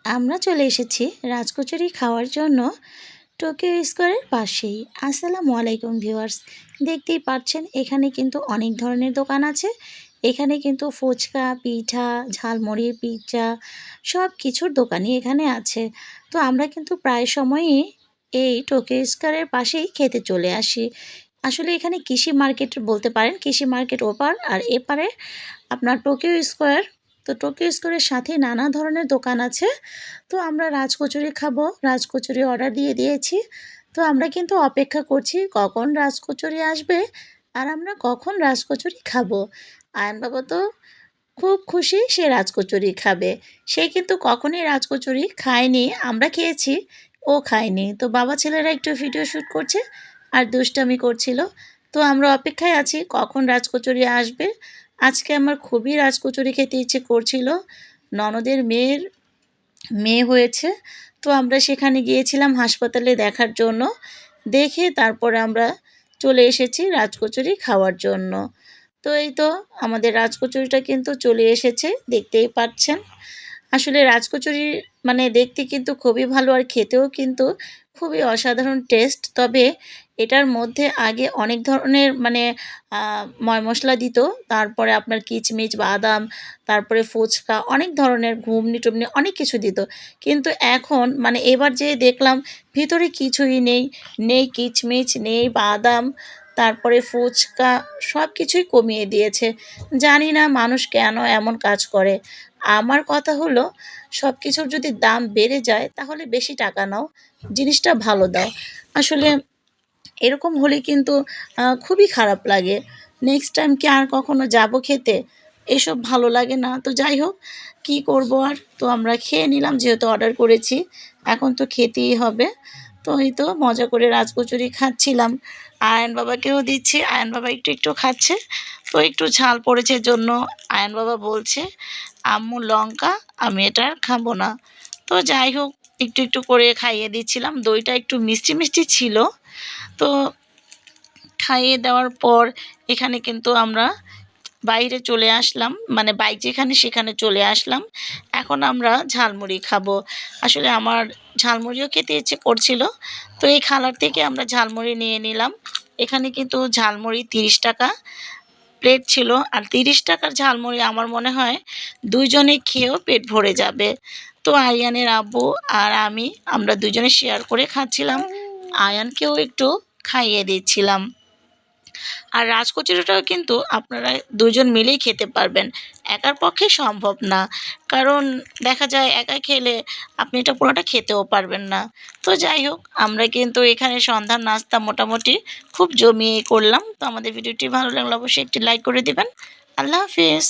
আমরা চলে এসেছি রাজকচুরি খাওয়ার জন্য টোকিও স্কোয়ারের পাশেই। আসসালামু আলাইকুম ভিউয়ার্স, দেখতেই পাচ্ছেন এখানে কিন্তু অনেক ধরনের দোকান আছে। এখানে কিন্তু ফুচকা, পিঠা, ঝালমুড়ি, পিৎজা সব কিছুর দোকানই এখানে আছে। তো আমরা কিন্তু প্রায় সময়ই এই টোকিও স্কোয়ারের পাশেই খেতে চলে আসি। আসলে এখানে কৃষি মার্কেট বলতে পারেন, কৃষি মার্কেট ওপার আর এপারে আপনার টোকিও স্কোয়ার। তো টোকিও স্কোয়ারের সাথে নানা ধরনের দোকান আছে। তো আমরা রাজকচুরি খাবো, রাজকচুরি অর্ডার দিয়ে দিয়েছি। তো আমরা কিন্তু অপেক্ষা করছি কখন রাজকচুরি আসবে আর আমরা কখন রাজকচুরি খাবো। আয়ান বাবা তো খুব খুশি, সে রাজকচুরি খাবে। সে কিন্তু কখনই রাজকচুরি খায়নি, আমরা খেয়েছি, ও খায়নি। তো বাবা ছেলেরা একটু ভিডিও শ্যুট করছে আর দুষ্টামি করছিল। তো আমরা অপেক্ষায় আছি কখন রাজকচুরি আসবে। আজকে আমার খুবই রাজকচুরি খেতে ইচ্ছে করছিল। ননদের মেয়ে হয়েছে। তো আমরা সেখানে গিয়েছিলাম হাসপাতালে দেখার জন্য। দেখে তারপরে আমরা চলে এসেছি রাজকচুরি খাওয়ার জন্য। তো এই তো আমাদের রাজকচুরিটা কিন্তু চলে এসেছে, দেখতেই পাচ্ছেন। আসলে রাজকচুরি মানে দেখতে কিন্তু খুবই ভালো আর খেতেও কিন্তু খুবই অসাধারণ টেস্ট। তবে এটার মধ্যে আগে অনেক ধরনের মানে ময় মশলা দিত। তারপরে আপনার কিচমিচ, বাদাম, তারপরে ফুচকা, অনেক ধরনের ঘুগনি টুগনি অনেক কিছু দিত। কিন্তু এখন মানে এবার যে দেখলাম ভিতরে কিছুই নেই, নেই কিচমিচ, নেই বাদাম, তারপরে ফুচকা, সব কিছুই কমিয়ে দিয়েছে। জানি না মানুষ কেন এমন কাজ করে। আমার কথা হলো, সব কিছুর যদি দাম বেড়ে যায় তাহলে বেশি টাকা নাও, জিনিসটা ভালো দাও। আসলে এরকম হলে কিন্তু খুবই খারাপ লাগে। নেক্সট টাইম কি আর কখনো যাব খেতে? এসব ভালো লাগে না। তো যাই হোক, কী করব আর? তো আমরা খেয়ে নিলাম, যেহেতু অর্ডার করেছি, এখন তো খেতেই হবে। তো এই তো মজা করে রাজকচুরি খাচ্ছিলাম। আয়ান বাবাকেও দিচ্ছি, আয়ান বাবা একটু একটু খাচ্ছে। তো একটু ঝাল পড়েছে জন্য আয়ান বাবা বলছে, আম্মু লঙ্কা, আমি এটা আর খাবো না। তো যাই হোক, একটু একটু করে খাইয়ে দিচ্ছিলাম। দইটা একটু মিষ্টি মিষ্টি ছিল। তো খাইয়ে দেওয়ার পর এখানে কিন্তু আমরা বাইরে চলে আসলাম, মানে বাইক যেখানে সেখানে চলে আসলাম। এখন আমরা ঝালমুড়ি খাবো। আসলে আমার ঝালমুড়িও খেতে ইচ্ছে করছিল। তো এই খালার থেকে আমরা ঝালমুড়ি নিয়ে নিলাম। এখানে কিন্তু ঝালমুড়ি 30 টাকা প্লেট ছিল। আর 30 টাকার ঝালমুড়ি আমার মনে হয় দুইজনে খেয়েও পেট ভরে যাবে। তো আয়ানের আব্বু আর আমরা দুজনে শেয়ার করে খাচ্ছিলাম। আয়ানকেও একটু খাইয়ে দিচ্ছিলাম। আর রাজকচুরিটাও কিন্তু আপনারা দুজন মিলেই খেতে পারবেন, একার পক্ষে সম্ভব না। কারণ দেখা যায় একা খেলে আপনি এটা পুরোটা খেতেও পারবেন না। তো যাই হোক, আমরা কিন্তু এখানে সন্ধ্যার নাস্তা মোটামুটি খুব জমিয়েই করলাম। তো আমাদের ভিডিওটি ভালো লাগলে অবশ্যই একটি লাইক করে দিবেন। আল্লাহ হাফিজ।